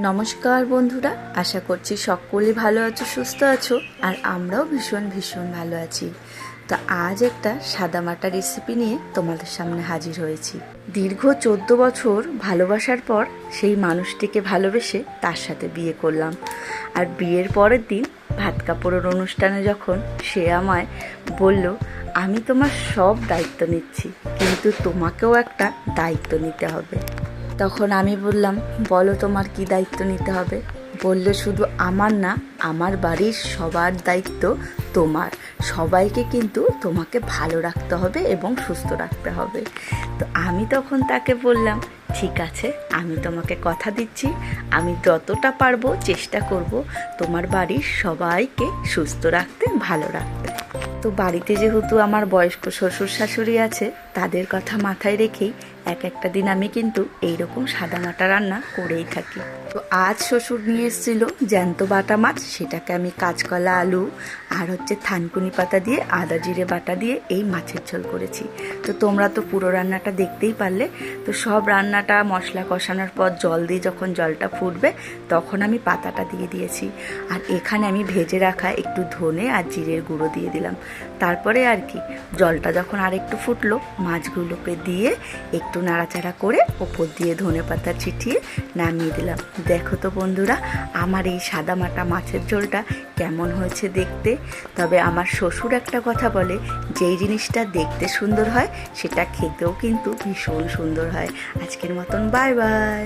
নমস্কার বন্ধুরা, আশা করছি সকলেই ভালো আছো, সুস্থ আছো, আর আমরাও ভীষণ ভীষণ ভালো আছি। তো আজ একটা সাদামাটা রেসিপি নিয়ে তোমাদের সামনে হাজির হয়েছি। দীর্ঘ 14 বছর ভালোবাসার পর সেই মানুষটিকে ভালোবেসে তার সাথে বিয়ে করলাম। আর বিয়ের পরের দিন ভাত কাপড়ের অনুষ্ঠানে যখন সে আমায় বলল, আমি তোমার সব দায়িত্ব নিচ্ছি, কিন্তু তোমাকেও একটা দায়িত্ব নিতে হবে। তখন আমি বললাম, বলো তোমার কি দায়িত্ব নিতে হবে? বললো, শুধু আমার না, আমার বাড়ির সবার দায়িত্ব তোমার। সবাইকে কিন্তু তোমাকে ভালো রাখতে হবে এবং সুস্থ রাখতে হবে। তো আমি তখন তাকে বললাম, ঠিক আছে, আমি তোমাকে কথা দিচ্ছি, আমি যতটা পারবো চেষ্টা করব তোমার বাড়ির সবাইকে সুস্থ রাখতে, ভালো রাখতে। তো বাড়িতে যেহেতু আমার বয়স্ক শ্বশুর শাশুড়ি আছে, তাদের কথা মাথায় রেখেই একটা দিন আমি কিন্তু এইরকম সাদামাটা রান্না করেই থাকি। তো আজ শ্বশুর নিয়ে এসেছিল জ্যান্ত বাটা মাছ, সেটাকে আমি কাঁচকলা, আলু আর থানকুনি পাতা দিয়ে আদা জিরে বাটা দিয়ে এই মাছের ঝোল করেছি। তো তোমরা তো পুরো রান্নাটা দেখতেই পারলে। তো সব রান্নাটা মশলা কষানোর পর জল দিয়ে যখন জলটা ফুটবে তখন আমি পাতাটা দিয়ে দিয়েছি। আর এখানে আমি ভেজে রাখা একটু ধনে আর জিরের গুঁড়ো দিয়ে দিলাম। তারপরে আর কি, জলটা যখন আর একটু ফুটলো, মাছগুলোকে দিয়ে একটু নাড়াচাড়া করে ওপর দিয়ে ধনে পাতা ছিটিয়ে নামিয়ে দিলাম। দেখো তো বন্ধুরা, আমার এই সাদামাটা মাছের ঝোলটা কেমন হয়েছে দেখতে। তবে আমার শ্বশুর একটা কথা বলে, যেই জিনিসটা দেখতে সুন্দর হয় সেটা খেতেও কিন্তু ভীষণ সুন্দর হয়। আজকের মতন বাই বাই।